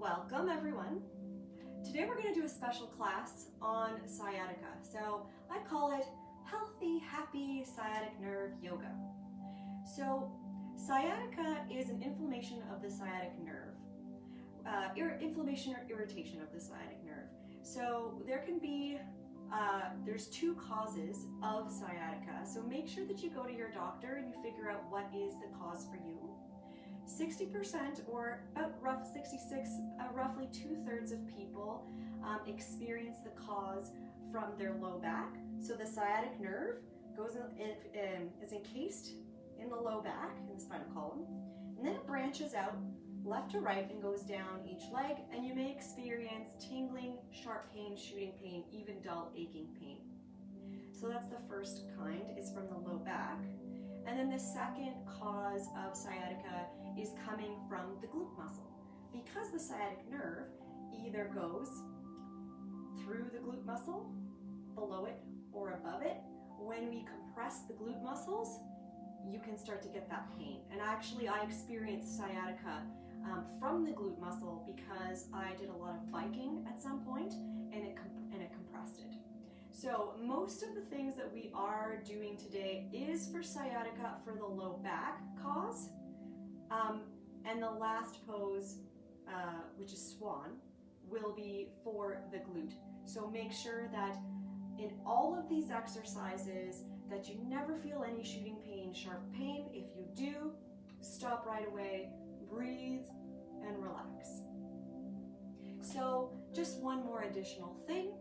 Welcome everyone. Today we're going to do a special class on sciatica. So I call it Healthy, Happy Sciatic Nerve Yoga. So sciatica is an inflammation of the sciatic nerve. Inflammation or irritation of the sciatic nerve. So there can be, there's two causes of sciatica. So make sure that you go to your doctor and you figure out what is the cause for you. 60% or about roughly 2/3 of people experience the cause from their low back. So the sciatic nerve is encased in the low back, in the spinal column, and then it branches out left to right and goes down each leg, and you may experience tingling, sharp pain, shooting pain, even dull aching pain. So that's the first kind, is from the low back. And then the second cause of sciatica is coming from the glute muscle. Because the sciatic nerve either goes through the glute muscle, below it, or above it, when we compress the glute muscles, you can start to get that pain. And actually, I experienced sciatica from the glute muscle because I did a lot of biking at some point, and it compressed it. So most of the things that we are doing today is for sciatica for the low back cause. And the last pose, which is Swan, will be for the glute. So make sure that in all of these exercises that you never feel any shooting pain, sharp pain. If you do, stop right away, breathe, and relax. So just one more additional thing.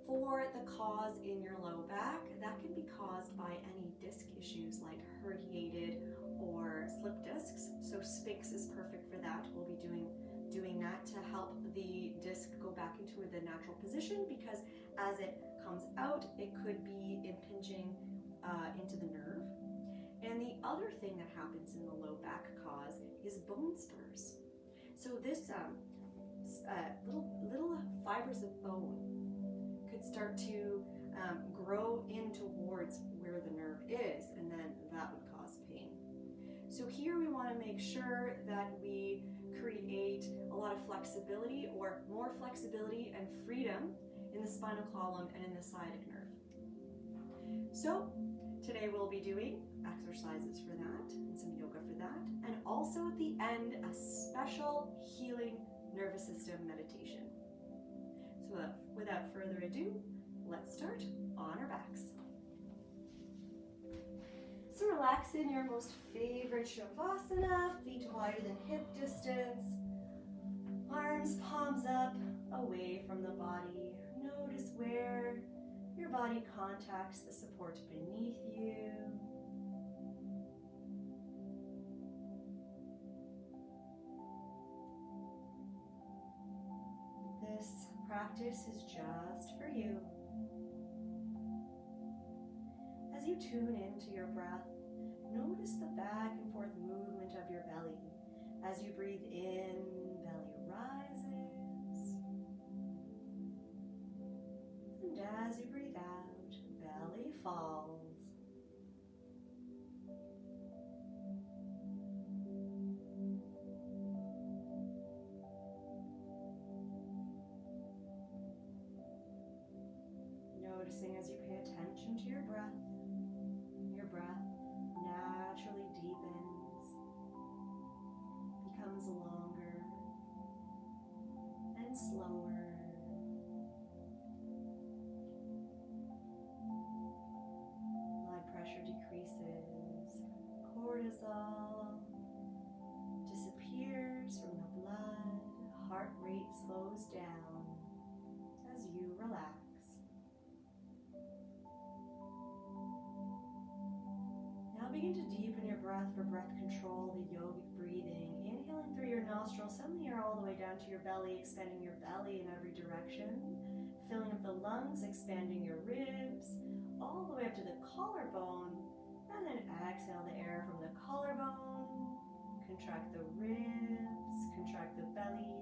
For the cause in your low back, that can be caused by any disc issues like herniated or slip discs. So Sphinx is perfect for that. We'll be doing that to help the disc go back into the natural position, because as it comes out, it could be impinging into the nerve. And the other thing that happens in the low back cause is bone spurs. So this little fibers of bone could start to grow in towards where the nerve is, and then that would cause pain. So here we want to make sure that we create a lot of flexibility, or more flexibility and freedom in the spinal column and in the sciatic nerve. So today we'll be doing exercises for that and some yoga for that, and also at the end a special healing nervous system meditation. So without further ado, let's start on our backs. So relax in your most favorite Shavasana, feet wider than hip distance, arms, palms up, away from the body. Notice where your body contacts the support beneath you. This practice is just for you. As you tune into your breath, notice the back and forth movement of your belly. As you breathe in, belly rises. And as you breathe out, belly falls. Noticing as you pay attention to your breath naturally deepens, becomes longer and slower. Blood pressure decreases, cortisol disappears from the blood, heart rate slows down as you relax. Begin to deepen your breath for breath control, the yogic breathing. Inhaling through your nostrils, sending the air all the way down to your belly, expanding your belly in every direction. Filling up the lungs, expanding your ribs, all the way up to the collarbone. And then exhale the air from the collarbone. Contract the ribs, contract the belly.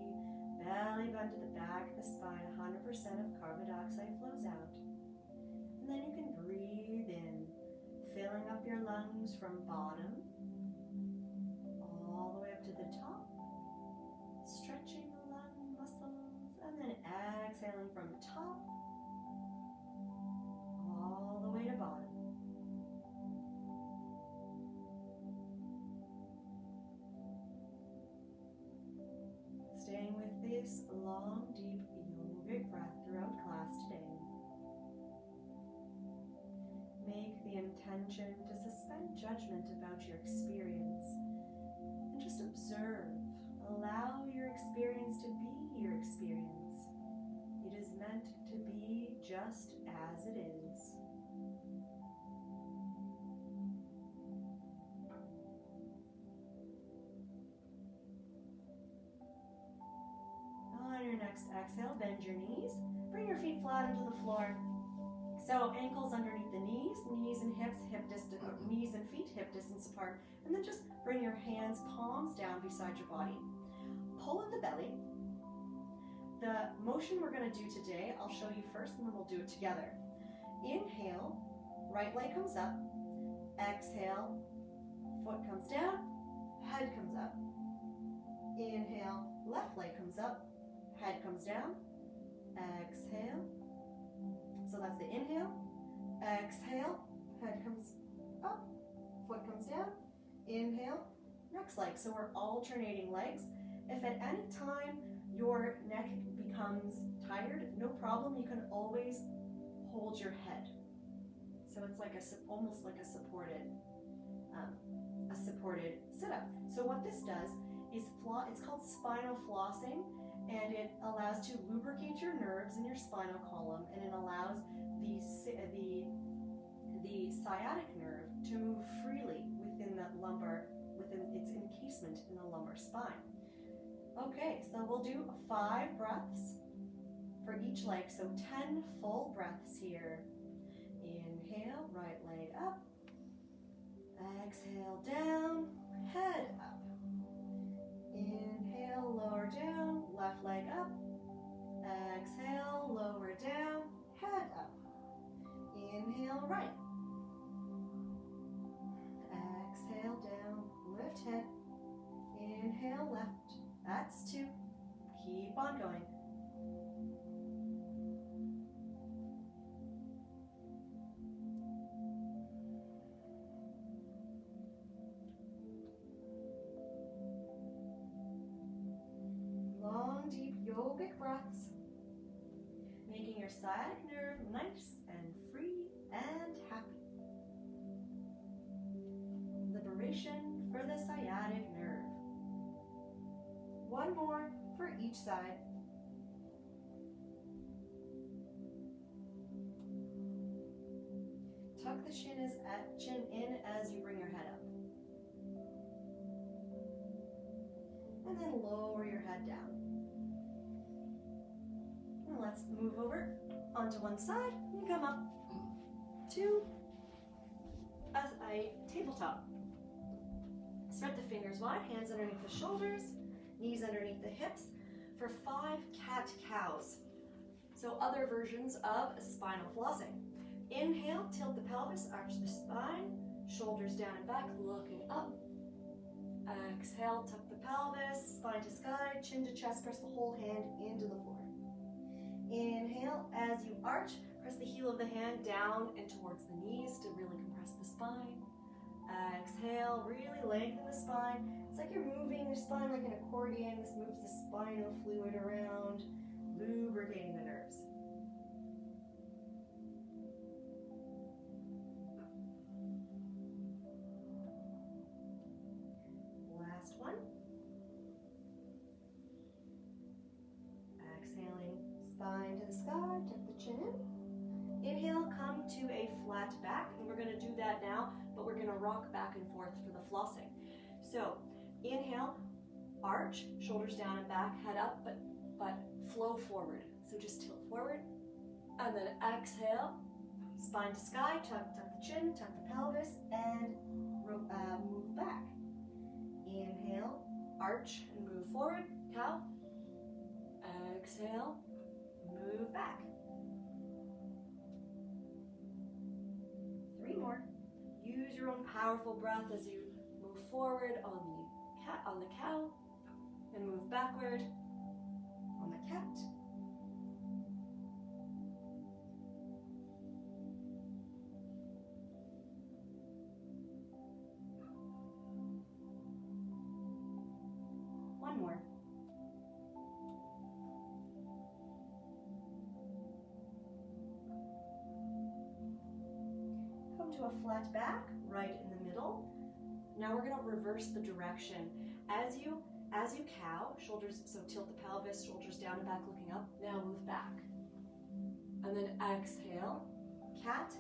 Belly button to the back of the spine. 100% of carbon dioxide flows out. And then you can breathe in, filling up your lungs from bottom all the way up to the top, stretching the exhaling from top all the way to bottom. Staying with this long, deep yogic breath throughout class today. Make the intention to suspend judgment about your experience and just observe. Allow your experience to be your experience. It is meant to be just as it is. On your next exhale, bend your knees. Bring your feet flat into the floor. So ankles underneath the knees, knees and hips, knees and feet hip distance apart. And then just bring your hands, palms down beside your body. Pull in the belly. The motion we're going to do today, I'll show you first and then we'll do it together. Inhale, right leg comes up. Exhale, foot comes down, head comes up. Inhale, left leg comes up, head comes down. Exhale. So that's the inhale. Exhale, head comes up, foot comes down. Inhale, next leg. So we're alternating legs. If at any time your neck becomes tired, no problem. You can always hold your head. So it's like almost like a supported sit-up. So what this does is it's called spinal flossing, and it allows to lubricate your nerves in your spinal column, and it allows the sciatic nerve to move freely within its encasement in the lumbar spine. Okay, so we'll do 5 breaths for each leg, so 10 full breaths here. Inhale, right leg up. Exhale, down, head up. Inhale, lower down, left leg up. Exhale, lower down, head up. Inhale, right. Exhale, down, lift head. Inhale, left. That's 2. Keep on going. Long, deep yogic breaths, making your sciatic nerve nice and free and happy. Liberation for the sciatic nerve. 1 more for each side. Tuck the chin in as you bring your head up. And then lower your head down. And let's move over onto one side and come up to a tabletop. Spread the fingers wide, hands underneath the shoulders, knees underneath the hips for 5 cat-cows. So other versions of spinal flossing. Inhale, tilt the pelvis, arch the spine, shoulders down and back, looking up. Exhale, tuck the pelvis, spine to sky, chin to chest, press the whole hand into the floor. Inhale, as you arch, press the heel of the hand down and towards the knees to really compress the spine. Exhale, really lengthen the spine. It's like you're moving your spine like an accordion. This moves the spinal fluid around, lubricating the nerves. Last one. Exhaling, spine to the sky, tuck the chin in. Inhale, come to a flat back, and we're going to do that now, but we're going to rock back and forth for the flossing. So, inhale, arch, shoulders down and back, head up, but flow forward. So just tilt forward, and then exhale, spine to sky, tuck the chin, tuck the pelvis, and move back. Inhale, arch and move forward, cow. Exhale, move back. 3 more. Use your own powerful breath as you move forward on the cow, and move backward on the cat. One more. Come to a flat back, right in the middle. Now we're going to reverse the direction. As you cow, shoulders, so tilt the pelvis, shoulders down and back looking up. Now move back. And then exhale, cat,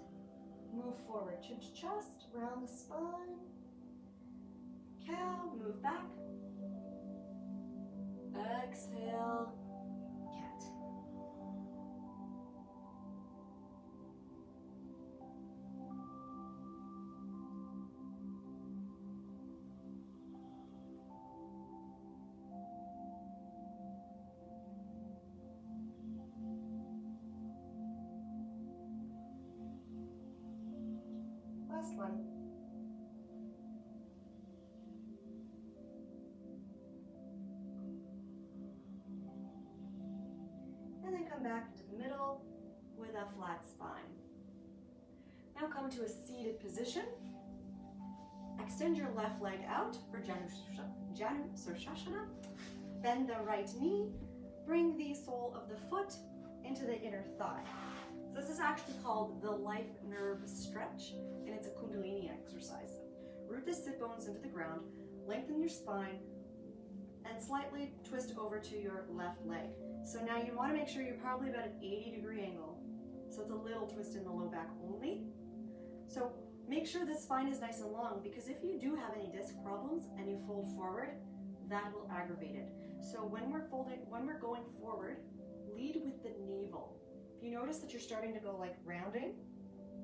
move forward, chin to chest, round the spine. Cow, move back. Exhale, cat. Last one. And then come back into the middle with a flat spine. Now come to a seated position. Extend your left leg out for Janu Sirsasana. Bend the right knee. Bring the sole of the foot into the inner thigh. So this is actually called the life nerve stretch, and it's a Kundalini exercise. Root the sit bones into the ground, lengthen your spine, and slightly twist over to your left leg. So now you want to make sure you're probably about an 80-degree angle. So it's a little twist in the low back only. So make sure the spine is nice and long, because if you do have any disc problems and you fold forward, that will aggravate it. So when we're going forward, lead with the navel. If you notice that you're starting to go like rounding,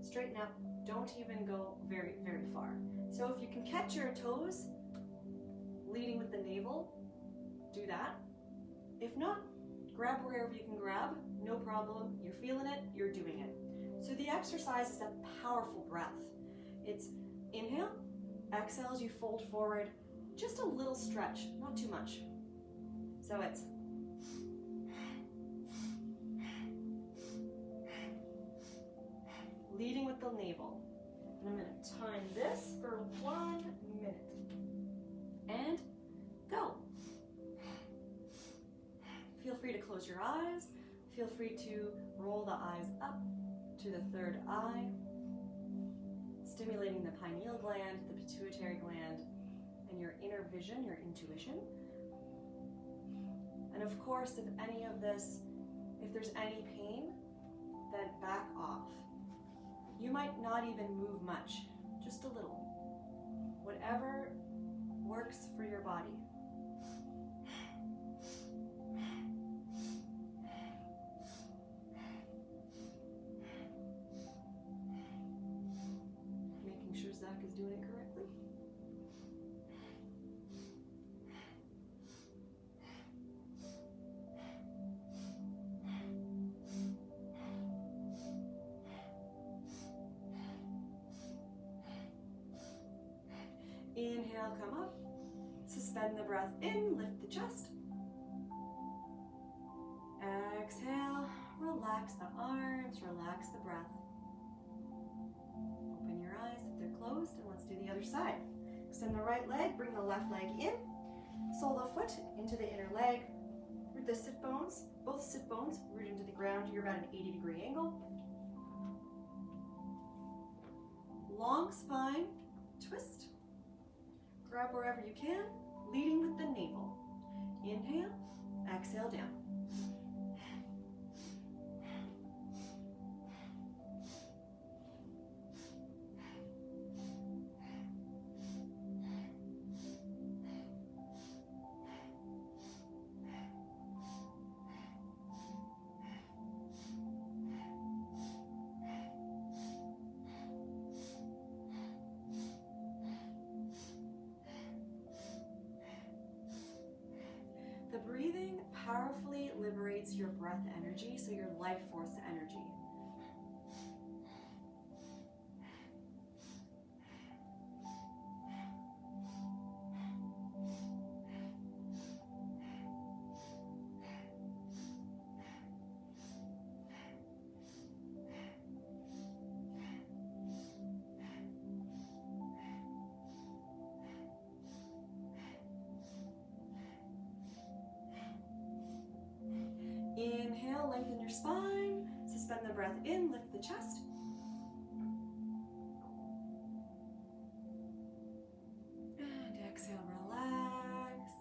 straighten up, don't even go very, very far. So if you can catch your toes, leading with the navel, do that. If not, grab wherever you can grab, no problem. You're feeling it, you're doing it. So the exercise is a powerful breath. It's inhale, exhale as you fold forward, just a little stretch, not too much. So it's leading with the navel. And I'm going to time this for 1 minute. And go. Feel free to close your eyes. Feel free to roll the eyes up to the third eye, stimulating the pineal gland, the pituitary gland, and your inner vision, your intuition. And of course, if there's any pain, then back off. You might not even move much, just a little. Whatever works for your body. Making sure Zach is doing it correctly. Inhale, come up. Suspend the breath in, lift the chest. Exhale, relax the arms, relax the breath. Open your eyes if they're closed, and let's do the other side. Extend the right leg, bring the left leg in. Sole the foot into the inner leg. Root the sit bones, both sit bones root into the ground. You're about an 80-degree angle. Long spine, twist. Grab wherever you can, leading with the navel. Inhale, exhale down. The breathing powerfully liberates your breath energy, so your life force energy. inhale, lengthen your spine. Suspend the breath in, lift the chest. And exhale, relax.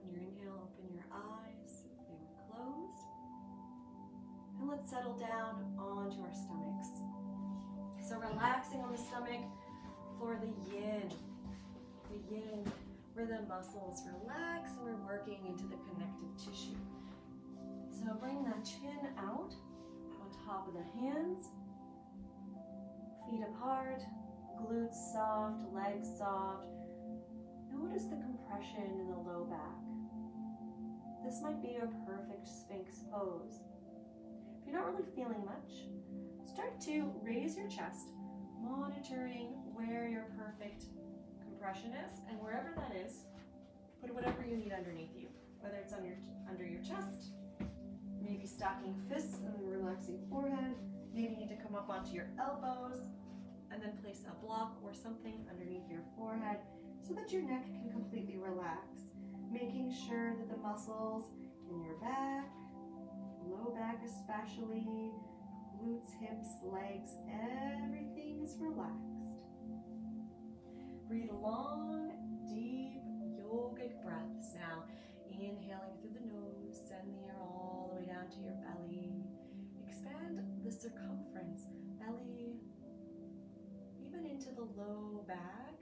On your inhale, open your eyes if they were closed. And let's settle down onto our stomachs. So relaxing on the stomach for the yin. The yin, where the muscles relax and we're working into the connective tissue. So bring that chin out on top of the hands. Feet apart, glutes soft, legs soft. Notice the compression in the low back. This might be a perfect Sphinx pose. If you're not really feeling much, start to raise your chest, monitoring where your perfect compression is, and wherever that is, put whatever you need underneath you, whether it's under your chest, maybe stacking fists and relaxing forehead, maybe you need to come up onto your elbows, and then place a block or something underneath your forehead so that your neck can completely relax, making sure that the muscles in your back, low back especially, glutes, hips, legs, everything is relaxed. Breathe long, deep, yogic breaths now. Inhaling through the nose, send the air all the way down to your belly. Expand the circumference, belly, even into the low back,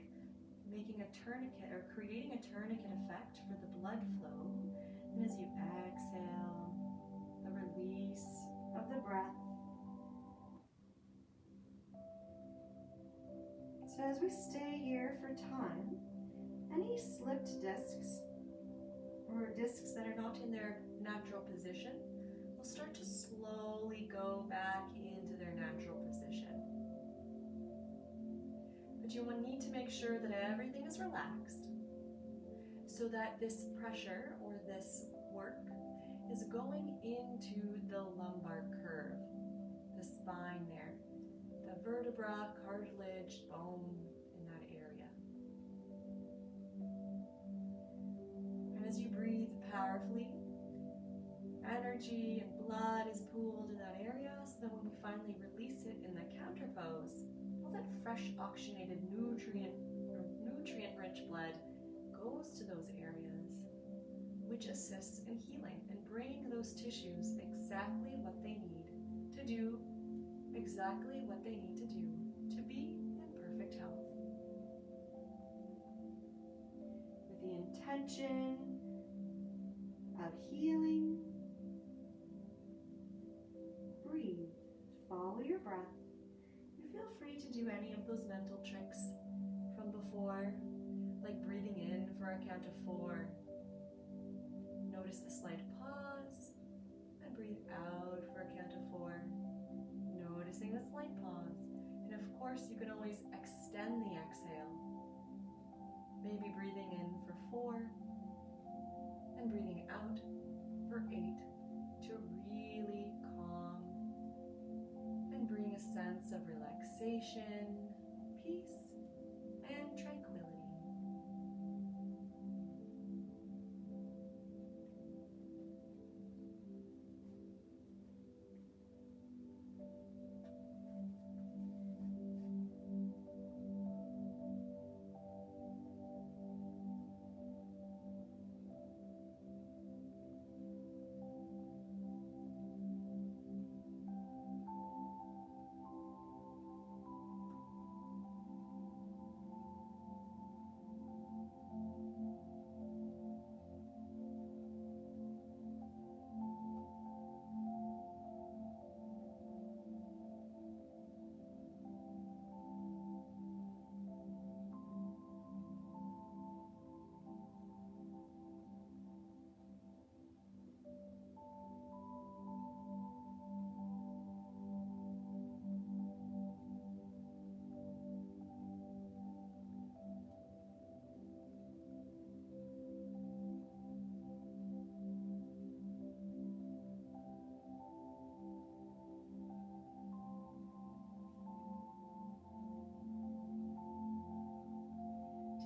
making a tourniquet or creating a tourniquet effect for the blood flow. And as you exhale, the release of the breath. So as we stay here for time, any slipped discs or discs that are not in their natural position will start to slowly go back into their natural position. But you will need to make sure that everything is relaxed so that this pressure or this work is going into the lumbar curve, the spine there, the vertebra, cartilage, bone in that area. And as you breathe powerfully, energy and blood is pooled in that area, so that when we finally release it in the counter pose, all that fresh oxygenated nutrient-rich blood goes to those areas, which assists in healing and bringing those tissues exactly what they need to do, exactly what they need to do to be in perfect health. With the intention of healing, breathe, follow your breath. You feel free to do any of those mental tricks from before, like breathing in for a count of 4. Notice the slight pause, and breathe out for a count of 4. Noticing the slight pause, and of course you can always extend the exhale. Maybe breathing in for 4, and breathing out for 8 to really calm and bring a sense of relaxation, peace, and tranquility.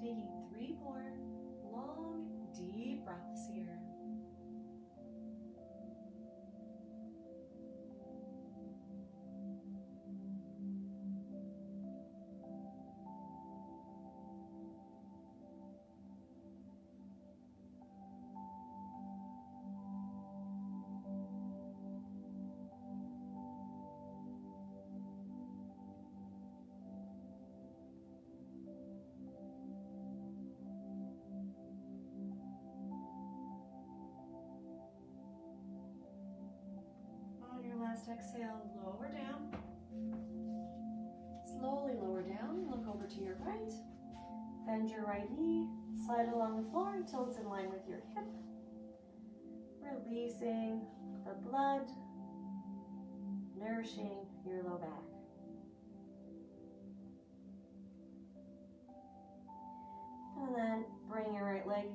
Taking 3 more long, deep breaths here. Last exhale, lower down. Slowly lower down, look over to your right. Bend your right knee, slide along the floor until it's in line with your hip. Releasing the blood, nourishing your low back. And then bring your right leg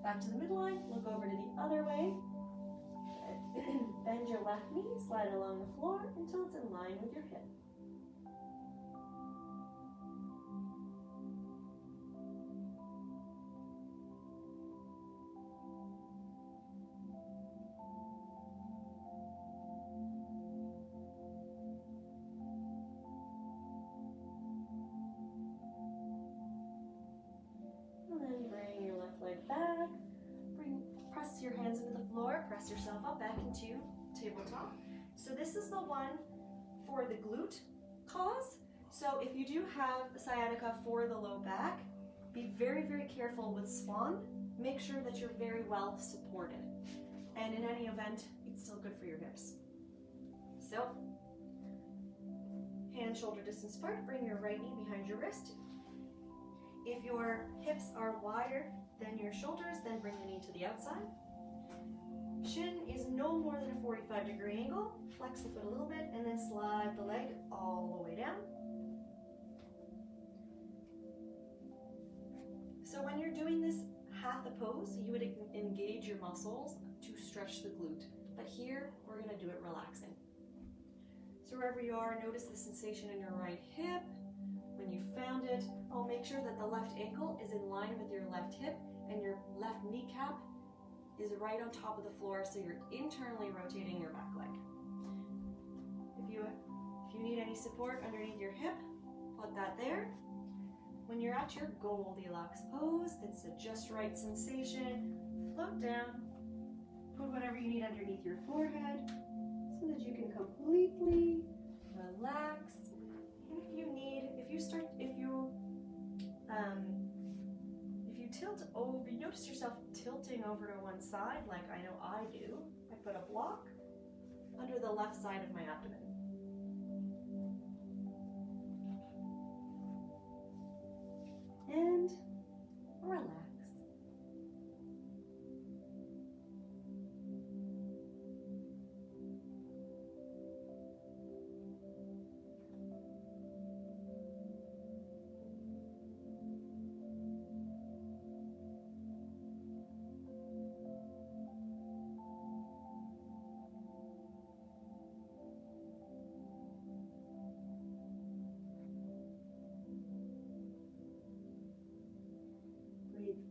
back to the midline, look over to the other way. Bend your left knee, slide along the floor until it's in line with your hip. And then bring your left leg back. Press your hands into the floor, press yourself up back into tabletop. So this is the one for the glute cause. So if you do have sciatica for the low back, be very, very careful with Swan. Make sure that you're very well supported. And in any event, it's still good for your hips. So, hands shoulder distance apart, bring your right knee behind your wrist. If your hips are wider than your shoulders, then bring the knee to the outside. Shin is no more than a 45-degree angle. Flex the foot a little bit and then slide the leg all the way down. So when you're doing this hatha pose, you would engage your muscles to stretch the glute. But here, we're going to do it relaxing. So wherever you are, notice the sensation in your right hip. When you found it, make sure that the left ankle is in line with your left hip and your left kneecap is right on top of the floor, so you're internally rotating your back leg. If you need any support underneath your hip, put that there. When you're at your Goldilocks pose, that's the just right sensation, float down, put whatever you need underneath your forehead so that you can completely relax. And if you tilt over, you notice yourself tilting over to one side, like I know I do. I put a block under the left side of my abdomen. And relax. Breathe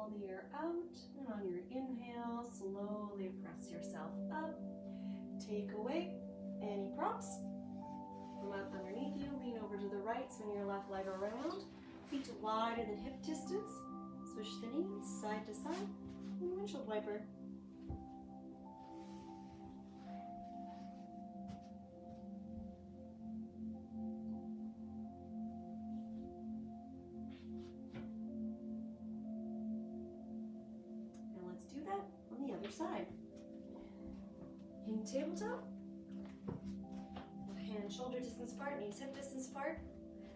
all the air out. And on your inhale, slowly press yourself up. Take away any props from up underneath you. Lean over to the right, swing your left leg around. Feet wider than hip distance. Swish the knees side to side. And windshield wiper. Do that on the other side. In tabletop, hands shoulder distance apart, knees hip distance apart.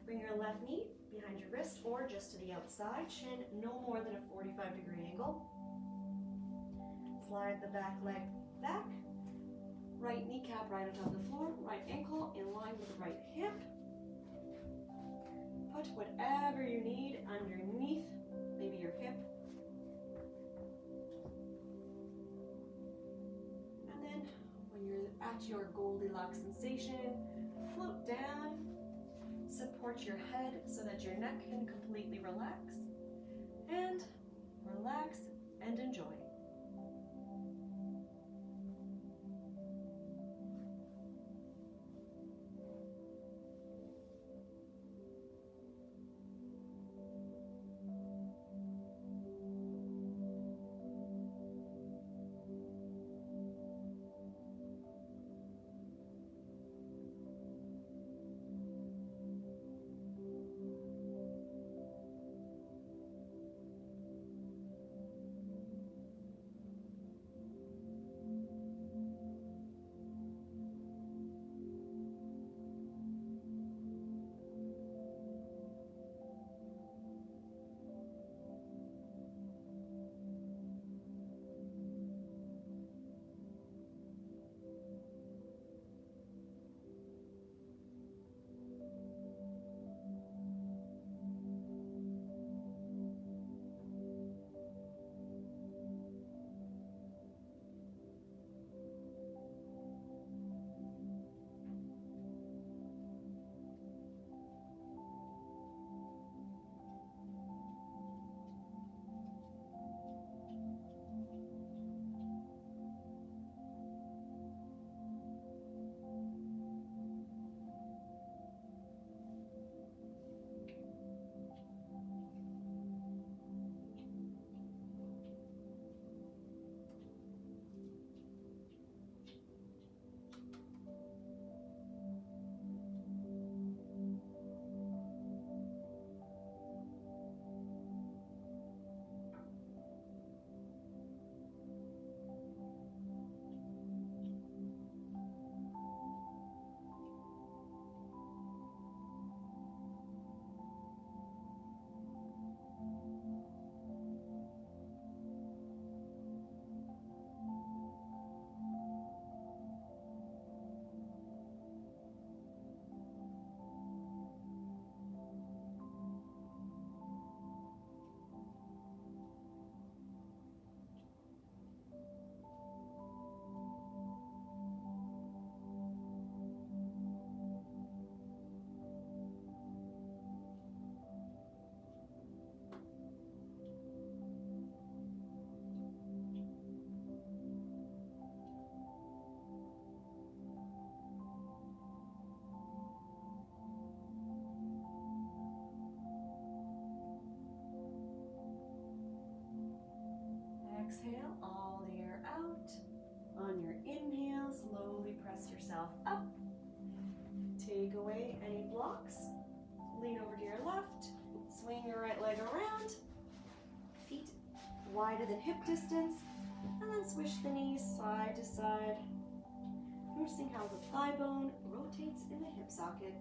Bring your left knee behind your wrist or just to the outside, chin no more than a 45-degree angle. Slide the back leg back. Right kneecap right on top of the floor, right ankle in line with the right hip. Put whatever you need underneath, maybe your hip. When you're at your Goldilocks sensation, float down, support your head so that your neck can completely relax, and relax and enjoy. Exhale all the air out. On your inhale, slowly press yourself up. Take away any blocks. Lean over to your left. Swing your right leg around. Feet wider than hip distance. And then swish the knees side to side. Noticing how the thigh bone rotates in the hip socket.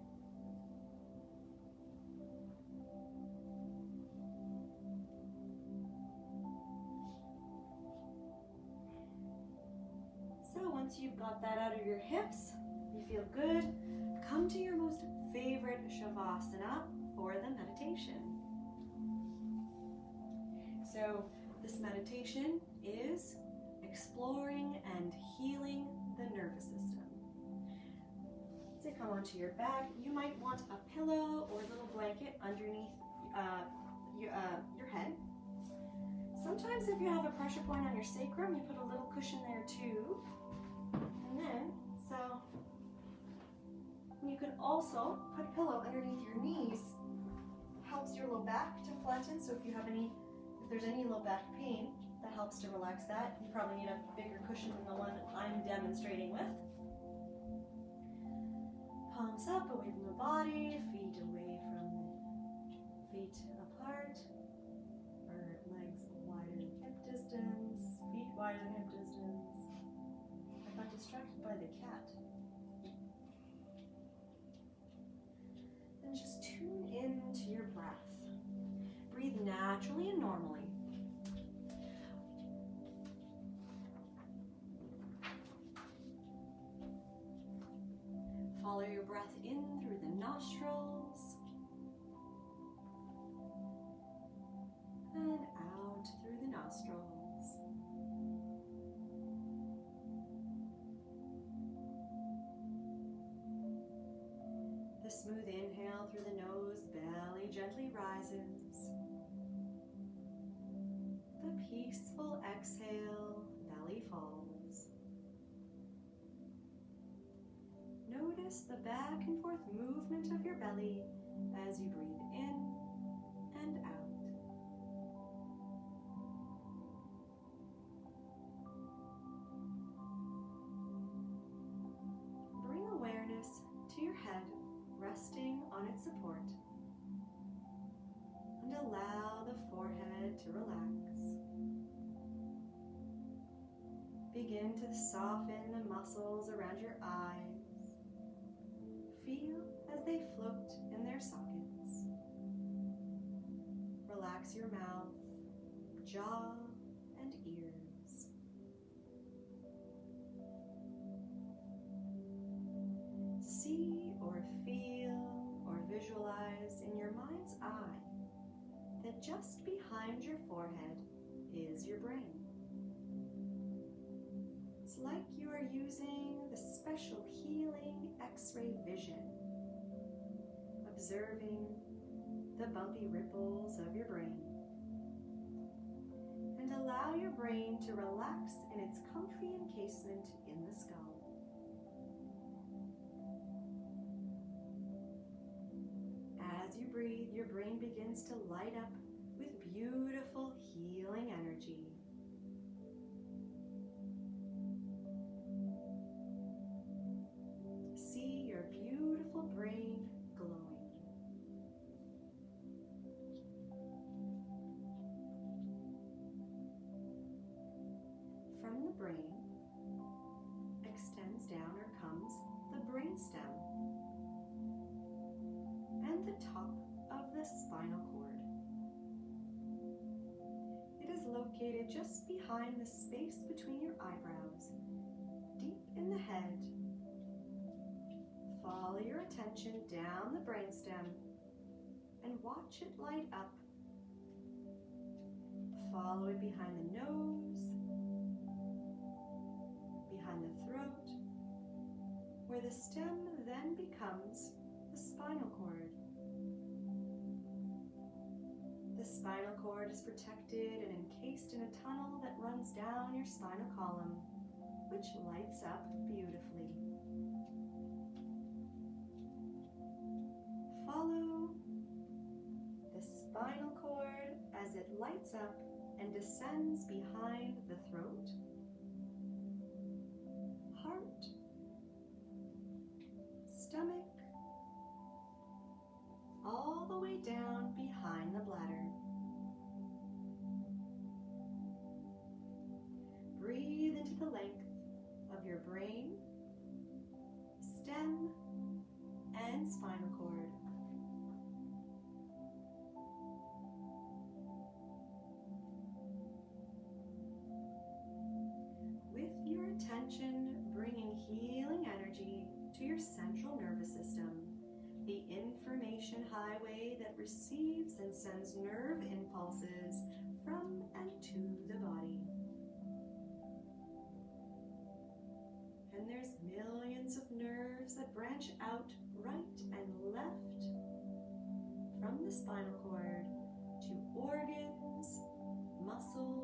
So once you've got that out of your hips, you feel good, come to your most favorite Shavasana for the meditation. So this meditation is exploring and healing the nervous system. So come onto your back. You might want a pillow or a little blanket underneath your head. Sometimes if you have a pressure point on your sacrum, you put a little cushion there too. And then, so you can also put a pillow underneath your knees. Helps your low back to flatten. So if there's any low back pain, that helps to relax that. You probably need a bigger cushion than the one I'm demonstrating with. Palms up, away from the body, feet away from feet apart, or legs wider than hip distance, feet wider than hip distance. I got distracted by the cat. And just tune into your breath. Breathe naturally and normally. Follow your breath in through the nostrils and out through the nostrils. The smooth inhale through the nose, belly gently rises. The peaceful exhale, belly falls. Notice the back and forth movement of your belly as you breathe in and out. Bring awareness to your head, resting on its support, and allow the forehead to relax. Begin to soften the muscles around your eyes. Feel as they float in their sockets. Relax your mouth, jaw, and ears. See or feel or visualize in your mind's eye that just behind your forehead is your brain. It's like you are using the special healing X-ray vision, observing the bumpy ripples of your brain. And allow your brain to relax in its comfy encasement in the skull. As you breathe, your brain begins to light up with beautiful healing energy. See your beautiful brain glowing. From the brain extends down or comes the brainstem and the top of the spinal cord. It is located just behind the space between your eyebrows, deep in the head. Follow your attention down the brainstem and watch it light up. Follow it behind the nose, behind the throat, where the stem then becomes the spinal cord. The spinal cord is protected and encased in a tunnel that runs down your spinal column, which lights up beautifully. Follow the spinal cord as it lights up and descends behind the throat, heart, stomach, all the way down behind the bladder. Breathe into the length of your brain, stem, and spinal cord. With your attention bringing healing energy to your central nervous system, the information highway that receives and sends nerve impulses from and to the body. And there's millions of nerves that branch out right and left from the spinal cord to organs, muscles,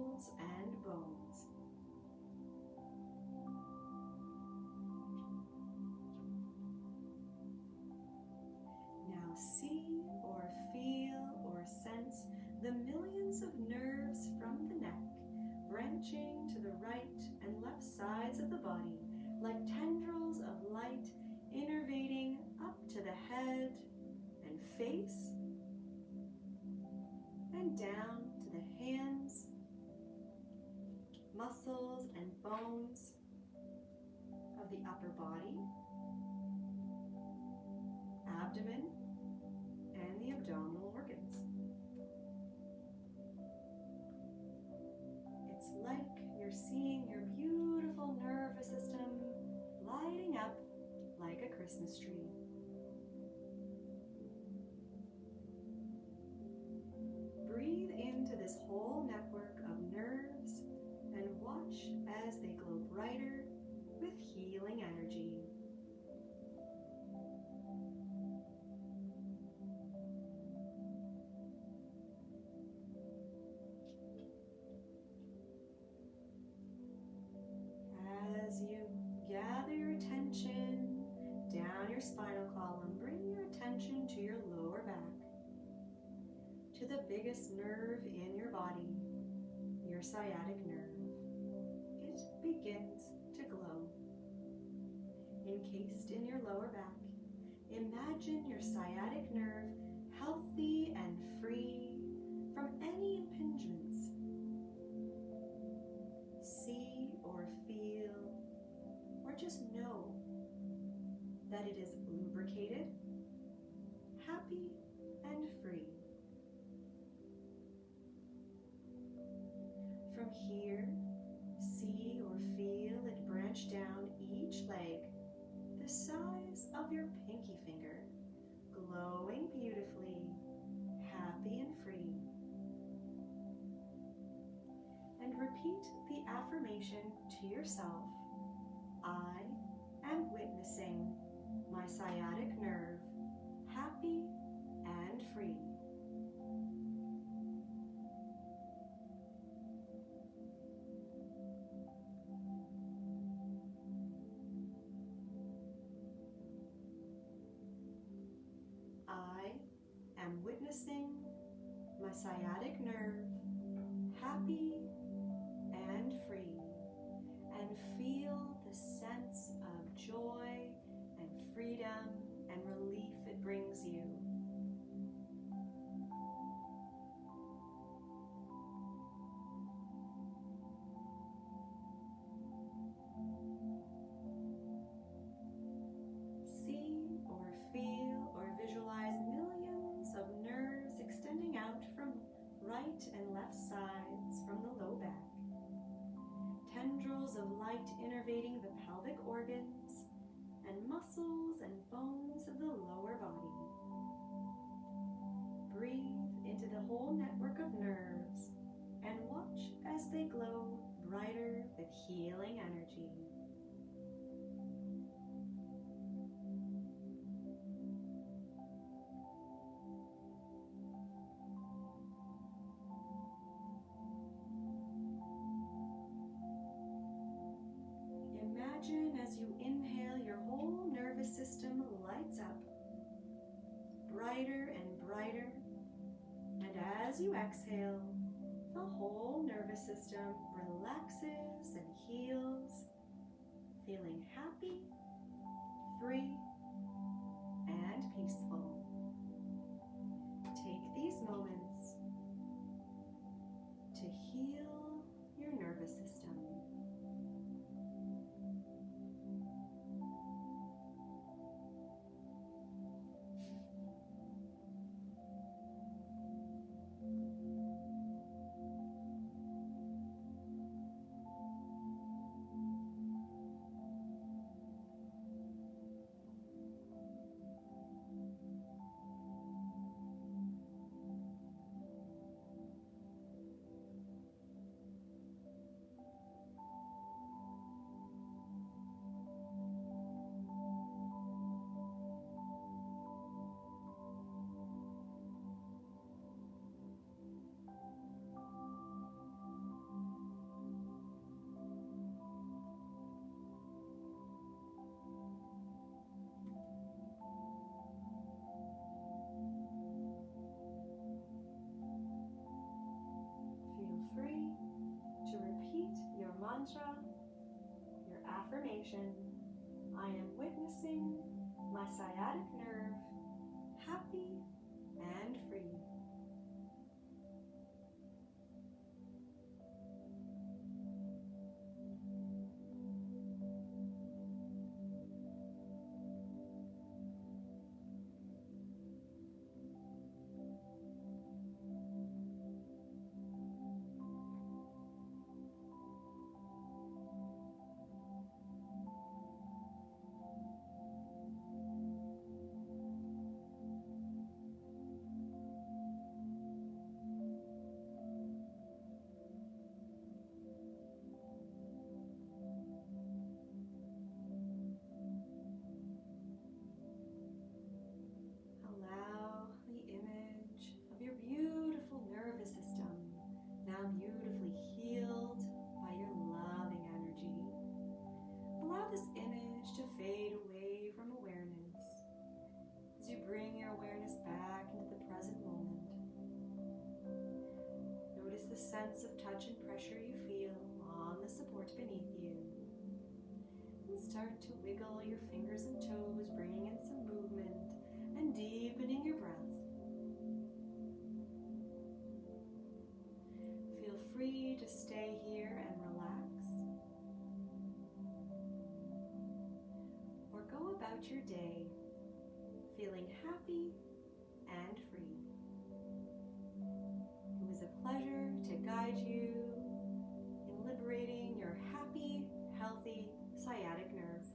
face and down to the hands, muscles and bones of the upper body, abdomen, and the abdominal organs. It's like you're seeing your beautiful nervous system lighting up like a Christmas tree. Breathe into this whole network of nerves and watch as they glow brighter with healing energy. As you gather your attention down your spinal column, bring your attention to your lower back, to the biggest nerve in your body, your sciatic nerve. It begins to glow. Encased in your lower back, imagine your sciatic nerve healthy and free from any impingements. See or feel or just know that it is lubricated, happy, and free. From here, see or feel it branch down each leg, the size of your pinky finger, glowing beautifully, happy and free. And repeat the affirmation to yourself. I am witnessing my sciatic nerve, happy and free. I am witnessing my sciatic nerve, happy and free, and feel the sense of joy and freedom and relief it brings you. See or feel or visualize millions of nerves extending out from right and left sides from the low back. Tendrils of light innervating the pelvic organs and muscles and bones of the lower body. Breathe into the whole network of nerves and watch as they glow brighter with healing energy. Imagine as you inhale, your whole nervous system lights up, brighter and brighter, and as you exhale, the whole nervous system relaxes and heals, feeling happy, free, and peaceful. Take these moments to heal your nervous system. Mantra, your affirmation. I am witnessing my sciatic nerve, happy the sense of touch and pressure you feel on the support beneath you. And start to wiggle your fingers and toes, bringing in some movement and deepening your breath. Feel free to stay here and relax, or go about your day feeling happy and free. It was a pleasure to guide you in liberating your happy, healthy sciatic nerve.